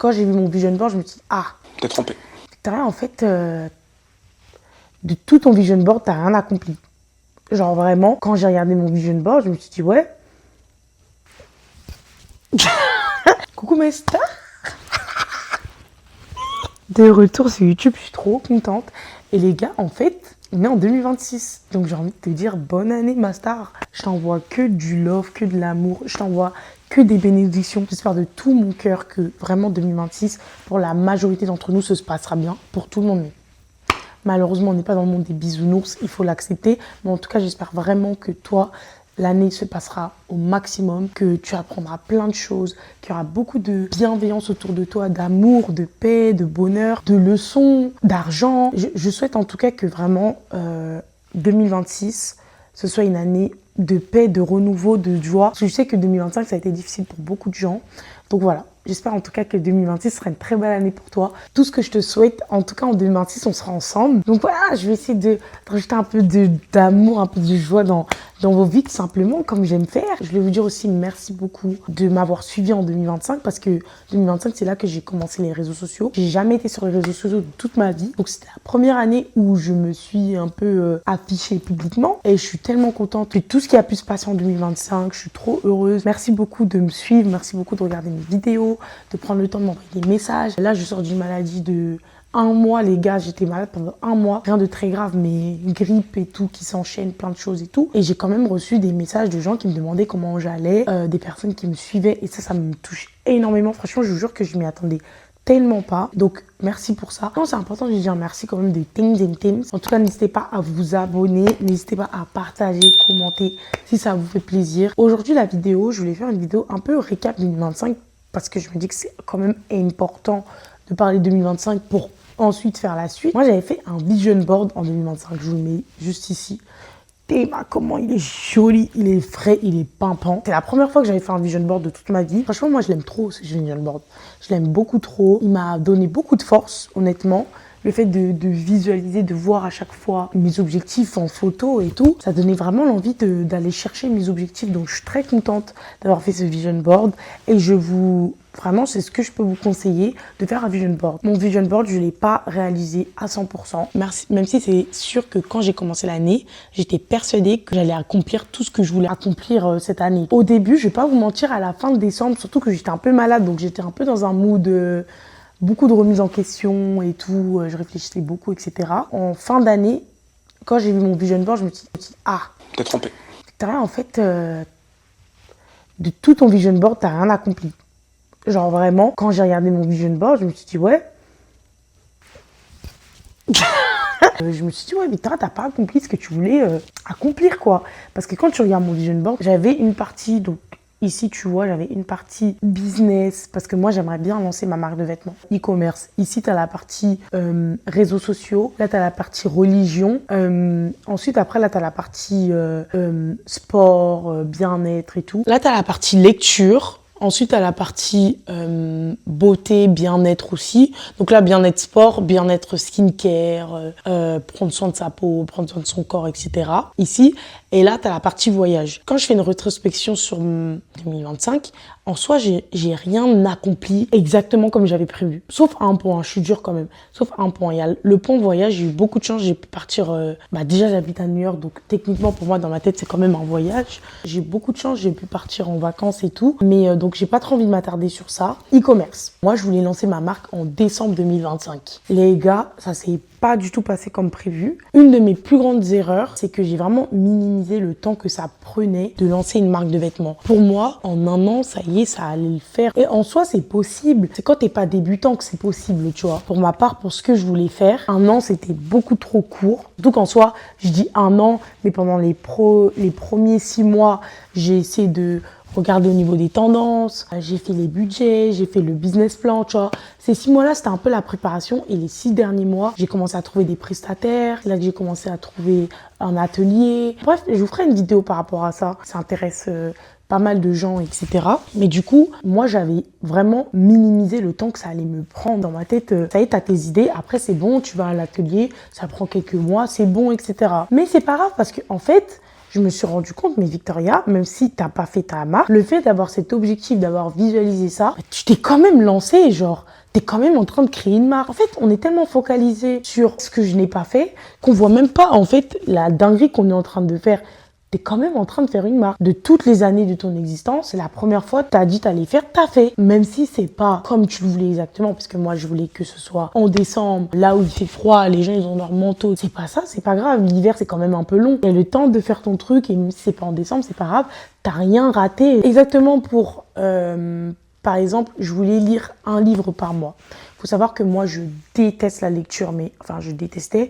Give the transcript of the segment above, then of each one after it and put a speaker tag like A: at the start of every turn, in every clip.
A: quand j'ai vu mon vision board, je me suis dit, ah,
B: T'es trompé.
A: t'as rien, en fait, de tout ton vision board, t'as rien accompli. Genre vraiment, quand j'ai regardé mon vision board, je me suis dit, ouais. Coucou mes stars. De retour sur YouTube, je suis trop contente. Et les gars, en fait, on est en 2026. Donc j'ai envie de te dire bonne année ma star. Je t'envoie que du love, que de l'amour. Je t'envoie que des bénédictions. J'espère de tout mon cœur que vraiment 2026, pour la majorité d'entre nous, ce se passera bien. Pour tout le monde. Malheureusement, on n'est pas dans le monde des bisounours, il faut l'accepter. Mais en tout cas, j'espère vraiment que toi, l'année se passera au maximum, que tu apprendras plein de choses, qu'il y aura beaucoup de bienveillance autour de toi, d'amour, de paix, de bonheur, de leçons, d'argent. Je souhaite en tout cas que vraiment 2026, ce soit une année de paix, de renouveau, de joie. Je sais que 2025, ça a été difficile pour beaucoup de gens. Donc voilà. J'espère en tout cas que 2026 sera une très belle année pour toi. Tout ce que je te souhaite, en tout cas en 2026, on sera ensemble. Donc voilà, je vais essayer de rajouter un peu d'amour, un peu de joie dans vos vies, tout simplement, comme j'aime faire. Je voulais vous dire aussi merci beaucoup de m'avoir suivi en 2025 parce que 2025, c'est là que j'ai commencé les réseaux sociaux. J'ai jamais été sur les réseaux sociaux de toute ma vie. Donc c'était la première année où je me suis un peu affichée publiquement et je suis tellement contente de tout ce qui a pu se passer en 2025. Je suis trop heureuse. Merci beaucoup de me suivre. Merci beaucoup de regarder mes vidéos, de prendre le temps de m'envoyer des messages. Là, je sors d'une maladie de 1 mois, les gars, j'étais malade pendant 1 mois. Rien de très grave, mais grippe et tout, qui s'enchaînent, plein de choses et tout. Et j'ai quand même reçu des messages de gens qui me demandaient comment j'allais, des personnes qui me suivaient. Et ça me touche énormément. Franchement, je vous jure que je m'y attendais tellement pas. Donc, merci pour ça. Non, c'est important de dire merci quand même de things and things. En tout cas, n'hésitez pas à vous abonner. N'hésitez pas à partager, commenter si ça vous fait plaisir. Aujourd'hui, la vidéo, je voulais faire une vidéo un peu récap 2025 parce que je me dis que c'est quand même important de parler 2025 pour ensuite faire la suite. Moi, j'avais fait un vision board en 2025. Je vous le mets juste ici. Théma, comment il est joli, il est frais, il est pimpant. C'est la première fois que j'avais fait un vision board de toute ma vie. Franchement, moi, je l'aime trop, ce vision board. Je l'aime beaucoup trop. Il m'a donné beaucoup de force, honnêtement. Le fait de visualiser, de voir à chaque fois mes objectifs en photo et tout, ça donnait vraiment l'envie d'aller chercher mes objectifs. Donc, je suis très contente d'avoir fait ce vision board. Et vraiment, c'est ce que je peux vous conseiller, de faire un vision board. Mon vision board, je ne l'ai pas réalisé à 100%. Même si c'est sûr que quand j'ai commencé l'année, j'étais persuadée que j'allais accomplir tout ce que je voulais accomplir cette année. Au début, je ne vais pas vous mentir, à la fin de décembre, surtout que j'étais un peu malade, donc j'étais un peu dans un mood... beaucoup de remises en question et tout, je réfléchissais beaucoup, etc. En fin d'année, quand j'ai vu mon vision board, je me suis dit, ah,
B: T'es trompé.
A: t'as rien, en fait, de tout ton vision board, t'as rien accompli. Genre vraiment, quand j'ai regardé mon vision board, je me suis dit, ouais. Je me suis dit, ouais, mais t'as pas accompli ce que tu voulais accomplir, quoi. Parce que quand tu regardes mon vision board, j'avais une partie, donc, ici, tu vois, j'avais une partie business parce que moi, j'aimerais bien lancer ma marque de vêtements, e-commerce. Ici, tu as la partie réseaux sociaux. Là, tu as la partie religion. Ensuite, après, là, tu as la partie sport, bien-être et tout. Là, tu as la partie lecture. Ensuite, à la partie beauté, bien-être aussi. Donc là, bien-être sport, bien-être skincare, prendre soin de sa peau, prendre soin de son corps, etc. Ici. Et là, tu as la partie voyage. Quand je fais une rétrospection sur 2025, en soi, j'ai rien accompli exactement comme j'avais prévu. Sauf un point, je suis dure quand même. Sauf un point. Il y a le point voyage, j'ai eu beaucoup de chance. J'ai pu partir... déjà, j'habite à New York, donc techniquement, pour moi, dans ma tête, c'est quand même un voyage. J'ai eu beaucoup de chance, j'ai pu partir en vacances et tout. Mais donc, j'ai pas trop envie de m'attarder sur ça. E-commerce. Moi, je voulais lancer ma marque en décembre 2025. Les gars, ça s'est pas du tout passé comme prévu. Une de mes plus grandes erreurs, c'est que j'ai vraiment minimisé le temps que ça prenait de lancer une marque de vêtements. Pour moi, en 1 an, ça y est, ça allait le faire. Et en soi, c'est possible. C'est quand t'es pas débutant que c'est possible, tu vois. Pour ma part, pour ce que je voulais faire, 1 an, c'était beaucoup trop court. Donc en soi, je dis 1 an, mais pendant les premiers 6 mois, j'ai essayé de regarder au niveau des tendances, j'ai fait les budgets, j'ai fait le business plan, tu vois. Ces 6 mois-là, c'était un peu la préparation. Et les 6 derniers mois, j'ai commencé à trouver des prestataires. C'est là que j'ai commencé à trouver un atelier. Bref, je vous ferai une vidéo par rapport à ça. Ça intéresse pas mal de gens, etc. Mais du coup, moi, j'avais vraiment minimisé le temps que ça allait me prendre dans ma tête. Ça y est, t'as tes idées. Après, c'est bon, tu vas à l'atelier. Ça prend quelques mois, c'est bon, etc. Mais c'est pas grave parce que en fait, je me suis rendu compte, mais Victoria, même si t'as pas fait ta marque, le fait d'avoir cet objectif, d'avoir visualisé ça, tu t'es quand même lancé, genre, t'es quand même en train de créer une marque. En fait, on est tellement focalisé sur ce que je n'ai pas fait qu'on voit même pas, en fait, la dinguerie qu'on est en train de faire. T'es quand même en train de faire une marque. De toutes les années de ton existence, c'est la première fois que t'as dit t'allais faire, t'as fait. Même si c'est pas comme tu le voulais exactement, parce que moi, je voulais que ce soit en décembre, là où il fait froid, les gens, ils ont leur manteau. C'est pas ça, c'est pas grave. L'hiver, c'est quand même un peu long. Il y a le temps de faire ton truc, et même si c'est pas en décembre, c'est pas grave. T'as rien raté. Exactement pour, par exemple, je voulais lire un livre par mois. Faut savoir que moi, je déteste la lecture, mais enfin, je détestais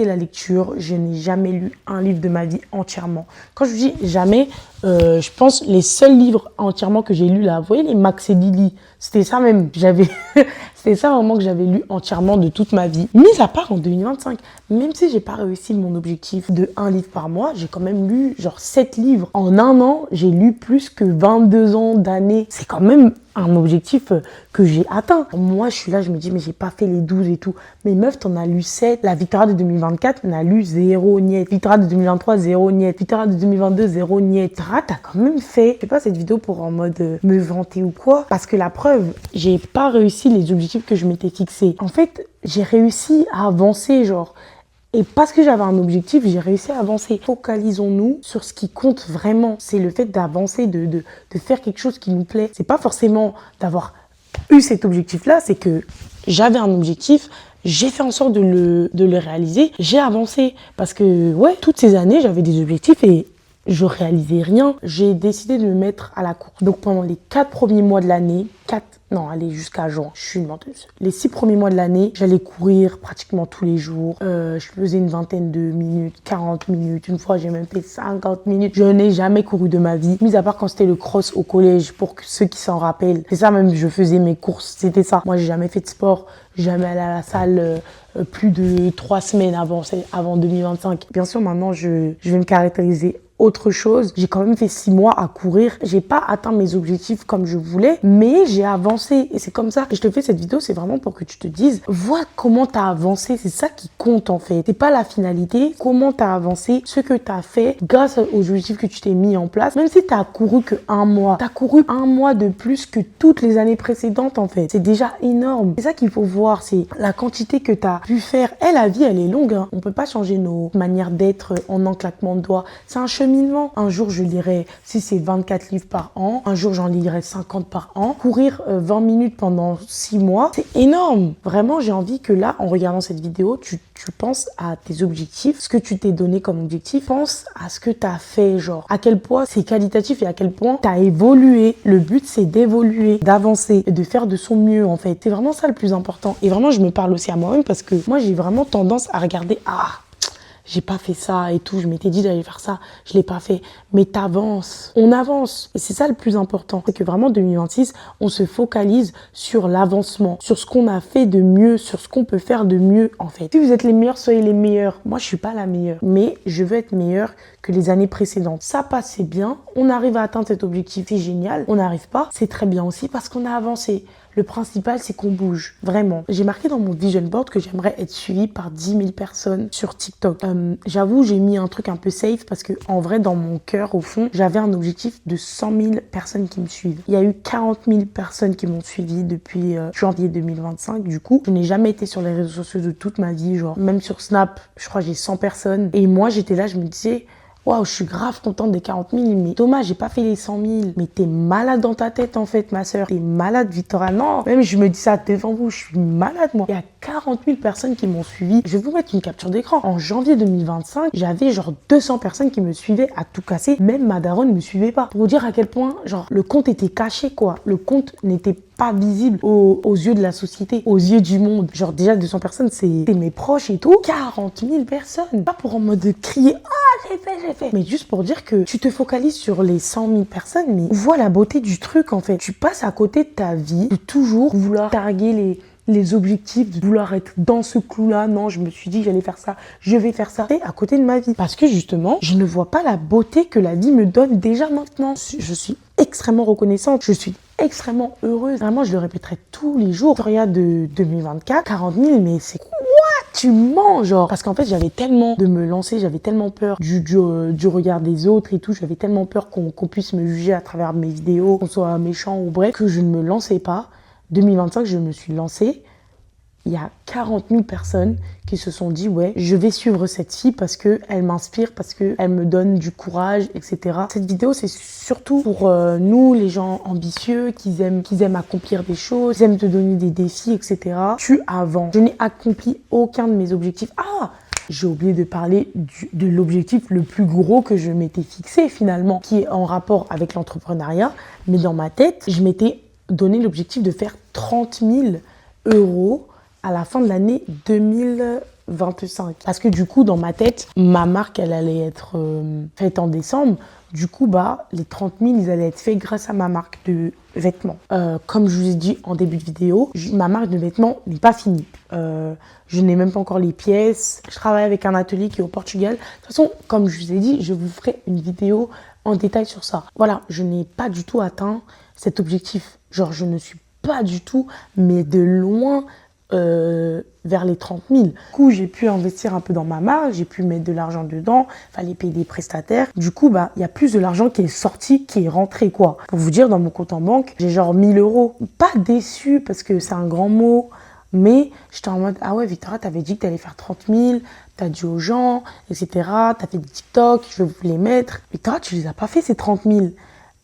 A: la lecture. Je n'ai jamais lu un livre de ma vie entièrement. Quand je dis jamais, je pense les seuls livres entièrement que j'ai lus là, vous voyez les Max et Lily, c'était ça même. C'était ça vraiment que j'avais lu entièrement de toute ma vie. Mis à part en 2025, même si j'ai pas réussi mon objectif de un livre par mois, j'ai quand même lu genre 7 livres. En un an, j'ai lu plus que 22 ans d'années. C'est quand même un objectif que j'ai atteint. Moi, je suis là, je me dis, mais j'ai pas fait les 12 et tout. Mais meuf, t'en as lu 7. La Victoria de 2024, t'en as lu 0 niet. Victoria de 2023, 0 niet. Victoria de 2022, 0 niet. T'as quand même fait. Je fais pas cette vidéo pour en mode me vanter ou quoi. Parce que la preuve, j'ai pas réussi les objectifs que je m'étais fixés. En fait, j'ai réussi à avancer, genre. Et parce que j'avais un objectif, j'ai réussi à avancer. Focalisons-nous sur ce qui compte vraiment. C'est le fait d'avancer, de faire quelque chose qui nous plaît. C'est pas forcément d'avoir eu cet objectif-là, c'est que j'avais un objectif, j'ai fait en sorte de le réaliser, j'ai avancé. Parce que, ouais, toutes ces années, j'avais des objectifs et je réalisais rien. J'ai décidé de me mettre à la course. Donc pendant les 4 premiers mois de l'année, jusqu'à juin, je suis une menteuse. Les 6 premiers mois de l'année, j'allais courir pratiquement tous les jours. Je faisais une vingtaine de minutes, 40 minutes. Une fois, j'ai même fait 50 minutes. Je n'ai jamais couru de ma vie, mis à part quand c'était le cross au collège, pour ceux qui s'en rappellent. C'est ça même, je faisais mes courses, c'était ça. Moi, j'ai jamais fait de sport, jamais allé à la salle plus de 3 semaines avant 2025. Bien sûr, maintenant, je vais me caractériser autre chose. J'ai quand même fait 6 mois à courir. J'ai pas atteint mes objectifs comme je voulais, mais j'ai avancé. Et c'est comme ça que je te fais cette vidéo. C'est vraiment pour que tu te dises, vois comment t'as avancé. C'est ça qui compte en fait. C'est pas la finalité. Comment t'as avancé, ce que t'as fait grâce aux objectifs que tu t'es mis en place. Même si t'as couru que 1 mois, t'as couru 1 mois de plus que toutes les années précédentes en fait. C'est déjà énorme. C'est ça qu'il faut voir. C'est la quantité que t'as pu faire. Et la vie, elle est longue. Hein. On peut pas changer nos manières d'être en un claquement de doigts. C'est un cheminement. Un jour, je lirai, si c'est 24 livres par an, un jour, j'en lirai 50 par an. Courir 20 minutes pendant 6 mois, c'est énorme. Vraiment, j'ai envie que là, en regardant cette vidéo, tu penses à tes objectifs, ce que tu t'es donné comme objectif. Pense à ce que tu as fait, genre, à quel point c'est qualitatif et à quel point tu as évolué. Le but, c'est d'évoluer, d'avancer et de faire de son mieux, en fait. C'est vraiment ça le plus important. Et vraiment, je me parle aussi à moi-même parce que moi, j'ai vraiment tendance à regarder, j'ai pas fait ça et tout, je m'étais dit d'aller faire ça, je l'ai pas fait. Mais t'avances, on avance. Et c'est ça le plus important. C'est que vraiment 2026, on se focalise sur l'avancement, sur ce qu'on a fait de mieux, sur ce qu'on peut faire de mieux en fait. Si vous êtes les meilleurs, soyez les meilleurs. Moi, je suis pas la meilleure, mais je veux être meilleure que les années précédentes. Ça passe, c'est bien. On arrive à atteindre cet objectif, c'est génial. On n'arrive pas, c'est très bien aussi parce qu'on a avancé. Le principal, c'est qu'on bouge, vraiment. J'ai marqué dans mon vision board que j'aimerais être suivie par 10 000 personnes sur TikTok. J'avoue, j'ai mis un truc un peu safe parce que en vrai, dans mon cœur, au fond, j'avais un objectif de 100 000 personnes qui me suivent. Il y a eu 40 000 personnes qui m'ont suivi depuis janvier 2025. Du coup, je n'ai jamais été sur les réseaux sociaux de toute ma vie. Genre, même sur Snap, je crois que j'ai 100 personnes. Et moi, j'étais là, je me disais... Waouh, je suis grave contente des 40 000, mais dommage, j'ai pas fait les 100 000. Mais t'es malade dans ta tête, en fait, ma sœur. T'es malade, Victoria. Non, même je me dis ça devant vous, je suis malade, moi. Il y a 40 000 personnes qui m'ont suivi. Je vais vous mettre une capture d'écran. En janvier 2025, j'avais genre 200 personnes qui me suivaient à tout casser. Même ma daronne ne me suivait pas. Pour vous dire à quel point, genre, le compte était caché, quoi. Le compte n'était pas visible aux yeux de la société, aux yeux du monde. Genre, déjà, 200 personnes, c'est mes proches et tout. 40 000 personnes. Pas pour en mode de crier, j'ai fait. Mais juste pour dire que tu te focalises sur les 100 000 personnes, mais vois la beauté du truc, en fait. Tu passes à côté de ta vie, de toujours vouloir targuer les objectifs, de vouloir être dans ce clou-là. Non, je me suis dit, j'allais faire ça, je vais faire ça. Et à côté de ma vie. Parce que justement, je ne vois pas la beauté que la vie me donne déjà maintenant. Je suis extrêmement reconnaissante. Je suis extrêmement heureuse. Vraiment, je le répéterai tous les jours. Victoria de 2024, 40 000, mais c'est quoi? Tu mens, genre. Parce qu'en fait, j'avais tellement de me lancer, j'avais tellement peur du regard des autres et tout. J'avais tellement peur qu'on puisse me juger à travers mes vidéos, qu'on soit méchant ou bref, que je ne me lançais pas. 2025, je me suis lancée. Il y a 40 000 personnes qui se sont dit, ouais, je vais suivre cette fille parce qu'elle m'inspire, parce qu'elle me donne du courage, etc. Cette vidéo, c'est surtout pour nous, les gens ambitieux, qui aiment accomplir des choses, qui aiment te donner des défis, etc. Tu avances. Je n'ai accompli aucun de mes objectifs. Ah! J'ai oublié de parler de l'objectif le plus gros que je m'étais fixé finalement, qui est en rapport avec l'entrepreneuriat. Mais dans ma tête, je m'étais donné l'objectif de faire 30 000 € à la fin de l'année 2025. Parce que du coup, dans ma tête, ma marque, elle allait être faite en décembre. Du coup, les 30 000, ils allaient être faits grâce à ma marque de vêtements. Comme je vous ai dit en début de vidéo, ma marque de vêtements n'est pas finie. Je n'ai même pas encore les pièces. Je travaille avec un atelier qui est au Portugal. De toute façon, comme je vous ai dit, je vous ferai une vidéo en détail sur ça. Voilà, je n'ai pas du tout atteint cet objectif. Genre, je ne suis pas du tout, mais de loin, vers les 30 000. Du coup, j'ai pu investir un peu dans ma marque, j'ai pu mettre de l'argent dedans, fallait payer des prestataires. Du coup, il y a plus de l'argent qui est sorti, qui est rentré, quoi. Pour vous dire, dans mon compte en banque, j'ai genre 1 000 €. Pas déçu parce que c'est un grand mot, mais j'étais en mode, ah ouais, Victoria, t'avais dit que t'allais faire 30 000, t'as dit aux gens, etc. T'as fait des TikTok, je vais vous les mettre. Victoria, tu les as pas fait ces 30 000.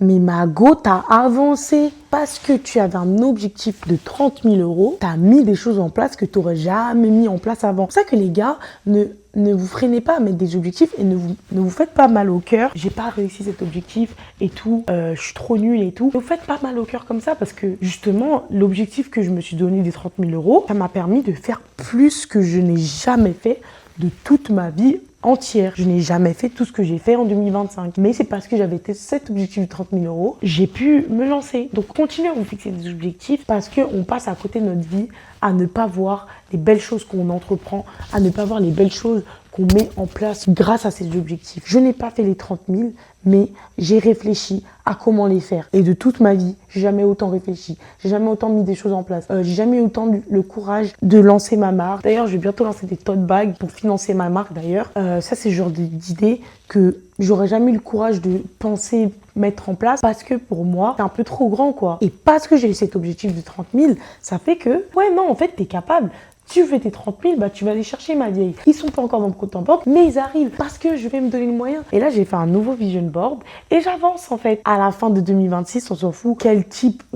A: Mais Mago, t'as avancé parce que tu avais un objectif de 30 000 €. T'as mis des choses en place que t'aurais jamais mis en place avant. C'est pour ça que les gars, ne vous freinez pas à mettre des objectifs et ne vous faites pas mal au cœur. J'ai pas réussi cet objectif et tout, je suis trop nulle et tout. Ne vous faites pas mal au cœur comme ça parce que justement, l'objectif que je me suis donné des 30 000 €, ça m'a permis de faire plus que je n'ai jamais fait de toute ma vie entière. Je n'ai jamais fait tout ce que j'ai fait en 2025. Mais c'est parce que j'avais cet objectif de 30 000 €, j'ai pu me lancer. Donc, continuez à vous fixer des objectifs parce qu'on passe à côté de notre vie à ne pas voir les belles choses qu'on entreprend, à ne pas voir les belles choses qu'on met en place grâce à ces objectifs. Je n'ai pas fait les 30 000, mais j'ai réfléchi à comment les faire. Et de toute ma vie, j'ai jamais autant réfléchi. J'ai jamais autant mis des choses en place. J'ai jamais eu autant le courage de lancer ma marque. D'ailleurs, je vais bientôt lancer des tote bags pour financer ma marque d'ailleurs. Ça, c'est le genre d'idée que j'aurais jamais eu le courage de penser mettre en place parce que pour moi, c'est un peu trop grand, quoi. Et parce que j'ai eu cet objectif de 30 000, ça fait que, ouais, non, en fait, t'es capable. Tu fais tes 30 000, tu vas les chercher, ma vieille. Ils sont pas encore dans mon compte en banque, mais ils arrivent parce que je vais me donner le moyen. Et là, j'ai fait un nouveau vision board et j'avance, en fait. À la fin de 2026, on s'en fout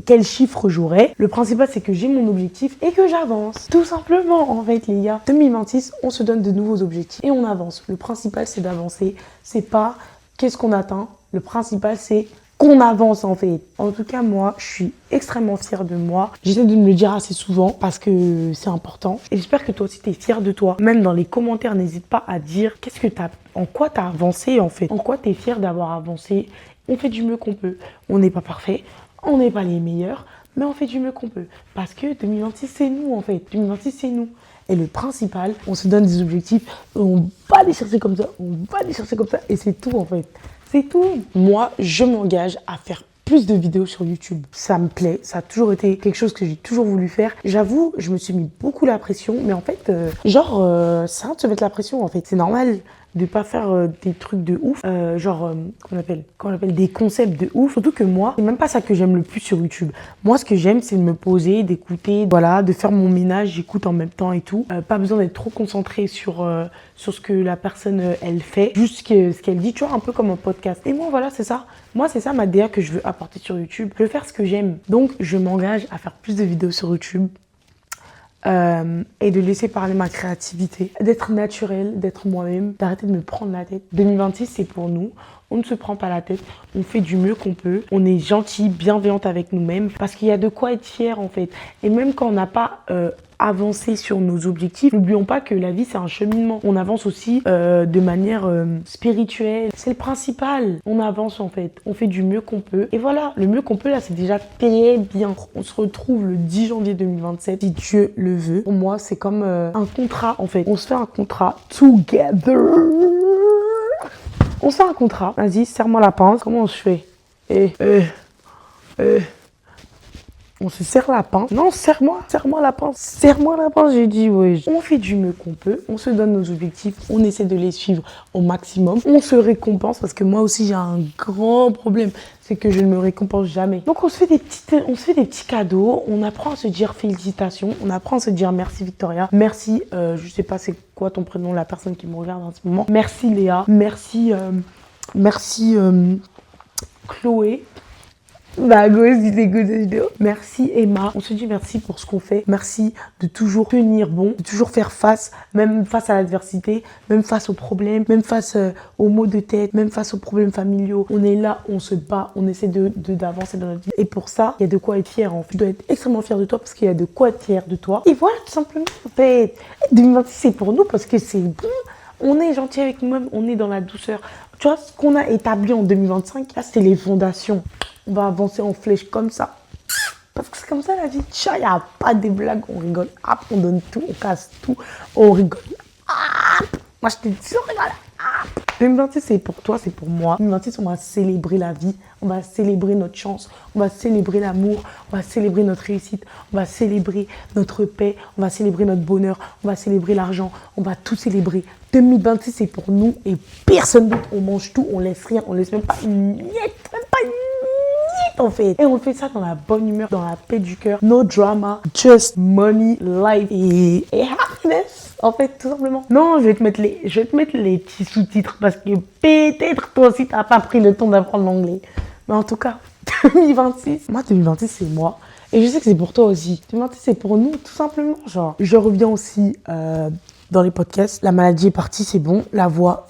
A: quel chiffre j'aurai. Le principal, c'est que j'ai mon objectif et que j'avance. Tout simplement, en fait, les gars. 2026, on se donne de nouveaux objectifs et on avance. Le principal, c'est d'avancer. C'est pas qu'est-ce qu'on atteint. Le principal, c'est qu'on avance en fait. En tout cas, moi, je suis extrêmement fière de moi. J'essaie de me le dire assez souvent parce que c'est important. Et j'espère que toi aussi, tu es fière de toi. Même dans les commentaires, n'hésite pas à dire en quoi tu as avancé en fait. En quoi tu es fière d'avoir avancé. On fait du mieux qu'on peut. On n'est pas parfait. On n'est pas les meilleurs. Mais on fait du mieux qu'on peut. Parce que 2026, c'est nous en fait. 2026, c'est nous. Et le principal, on se donne des objectifs. On va les chercher comme ça. On va les chercher comme ça. Et c'est tout en fait. C'est tout. Moi, je m'engage à faire plus de vidéos sur YouTube. Ça me plaît, ça a toujours été quelque chose que j'ai toujours voulu faire. J'avoue, je me suis mis beaucoup la pression, mais en fait, c'est un de se mettre la pression en fait. C'est normal de pas faire des trucs de ouf, qu'on appelle des concepts de ouf. Surtout que moi, c'est même pas ça que j'aime le plus sur YouTube. Moi, ce que j'aime, c'est de me poser, d'écouter, voilà, de faire mon ménage, j'écoute en même temps et tout. Pas besoin d'être trop concentré sur ce que la personne, elle fait, juste ce qu'elle dit, tu vois, un peu comme un podcast. Et moi, voilà, c'est ça. Moi, c'est ça ma DA que je veux apporter sur YouTube. Je veux faire ce que j'aime. Donc, je m'engage à faire plus de vidéos sur YouTube. Et de laisser parler ma créativité, d'être naturelle, d'être moi-même, d'arrêter de me prendre la tête. 2026, c'est pour nous. On ne se prend pas la tête, on fait du mieux qu'on peut, on est gentil, bienveillante avec nous-mêmes parce qu'il y a de quoi être fier en fait. Et même quand on n'a pas avancé sur nos objectifs, n'oublions pas que la vie c'est un cheminement. On avance aussi de manière spirituelle. C'est le principal. On avance en fait, on fait du mieux qu'on peut. Et voilà, le mieux qu'on peut là c'est déjà très bien. On se retrouve le 10 janvier 2027 si Dieu le veut. Pour moi c'est comme un contrat en fait. On se fait un contrat together. On se fait un contrat. Vas-y, serre-moi la pince. Comment on se fait? On se serre la pince. Non, serre-moi la pince. Serre-moi la pince, j'ai dit, oui. On fait du mieux qu'on peut. On se donne nos objectifs. On essaie de les suivre au maximum. On se récompense parce que moi aussi, j'ai un grand problème. C'est que je ne me récompense jamais. Donc, on se fait des petits cadeaux. On apprend à se dire félicitations. On apprend à se dire merci Victoria. Merci, je sais pas c'est quoi ton prénom, la personne qui me regarde en ce moment. Merci Léa. Merci, Chloé. Bah, gauche, si t'écoutes cette vidéo. Merci Emma. On se dit merci pour ce qu'on fait. Merci de toujours tenir bon, de toujours faire face, même face à l'adversité, même face aux problèmes, même face aux maux de tête, même face aux problèmes familiaux. On est là, on se bat, on essaie d'avancer dans notre vie. Et pour ça, il y a de quoi être fier en fait. Tu dois être extrêmement fier de toi parce qu'il y a de quoi être fier de toi. Et voilà, tout simplement, en fait. 2026, c'est pour nous parce que c'est bon. On est gentil avec nous-mêmes, on est dans la douceur. Tu vois, ce qu'on a établi en 2025, là, c'est les fondations. On va avancer en flèche comme ça. Parce que c'est comme ça la vie. Il n'y a pas de blagues, on rigole. Hop, on donne tout, on casse tout, on rigole. Hop. Moi, je te dis, on rigole. Hop. 2026, c'est pour toi, c'est pour moi. 2026, on va célébrer la vie, on va célébrer notre chance, on va célébrer l'amour, on va célébrer notre réussite, on va célébrer notre paix, on va célébrer notre bonheur, on va célébrer l'argent, on va tout célébrer. 2026, c'est pour nous et personne d'autre. On mange tout, on laisse rien, on laisse même pas une miette, même pas une miette en fait. Et on fait ça dans la bonne humeur, dans la paix du cœur. No drama, just money, life et happiness. En fait, tout simplement. Non, je vais te mettre les petits sous-titres parce que peut-être toi aussi, t'as pas pris le temps d'apprendre l'anglais. Mais en tout cas, 2026, moi, 2026, c'est moi. Et je sais que c'est pour toi aussi. 2026, c'est pour nous, tout simplement. Genre, je reviens aussi dans les podcasts. La maladie est partie, c'est bon. La voix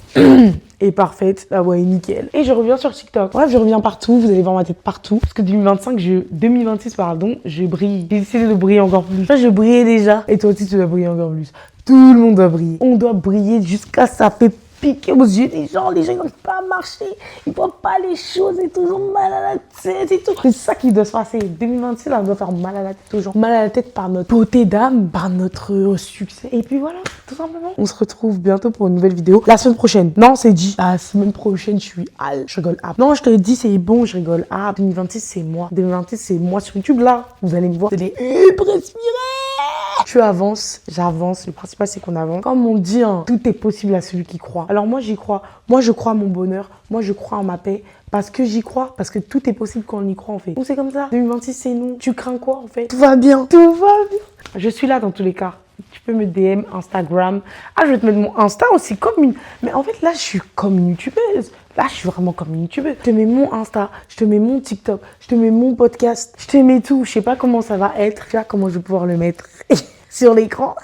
A: est parfaite. La voix est nickel. Et je reviens sur TikTok. Bref, je reviens partout. Vous allez voir ma tête partout. Parce que 2026, pardon, je brille. J'ai décidé de briller encore plus. Moi, je brillais déjà. Et toi aussi, tu dois briller encore plus. Tout le monde doit briller. On doit briller jusqu'à ça fait piquer aux yeux des gens. Les gens, ils n'arrivent pas à marcher. Ils ne voient pas les choses. Ils ont toujours mal à la tête et tout. C'est ça qui doit se passer. 2026, là, on doit faire mal à la tête aux gens. Mal à la tête par notre beauté d'âme, par notre succès. Et puis voilà, tout simplement. On se retrouve bientôt pour une nouvelle vidéo. La semaine prochaine. Non, c'est dit. La semaine prochaine, je suis hal. Je rigole. Non, je te le dis, c'est bon, je rigole. 2026, c'est moi. 2026, c'est moi sur YouTube, là. Vous allez me voir. Vous allez respirer. Tu avances, j'avance. Le principal, c'est qu'on avance. Comme on dit, hein, tout est possible à celui qui croit. Alors moi, j'y crois. Moi, je crois à mon bonheur. Moi, je crois en ma paix. Parce que j'y crois. Parce que tout est possible quand on y croit, en fait. Donc, c'est comme ça. 2026, c'est nous. Tu crains quoi, en fait? Tout va bien. Tout va bien. Je suis là dans tous les cas. Tu peux me DM, Instagram. Ah, je vais te mettre mon Insta aussi comme une... Mais en fait, là, je suis comme une youtubeuse. Là, je suis vraiment comme une youtubeuse. Je te mets mon Insta, je te mets mon TikTok, je te mets mon podcast, je te mets tout. Je sais pas comment ça va être. Tu vois comment je vais pouvoir le mettre sur l'écran.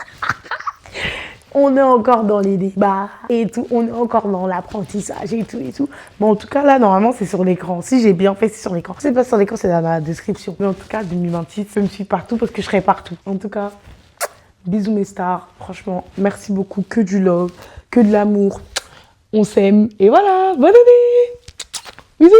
A: On est encore dans les débats et tout. On est encore dans l'apprentissage et tout et tout. Mais en tout cas, là, normalement, c'est sur l'écran. Si j'ai bien fait, c'est sur l'écran. Si c'est pas sur l'écran, c'est dans la description. Mais en tout cas, 2026, je me suis partout parce que je serai partout. En tout cas, bisous mes stars. Franchement, merci beaucoup. Que du love, que de l'amour. On s'aime. Et voilà, bonne année. Bisous.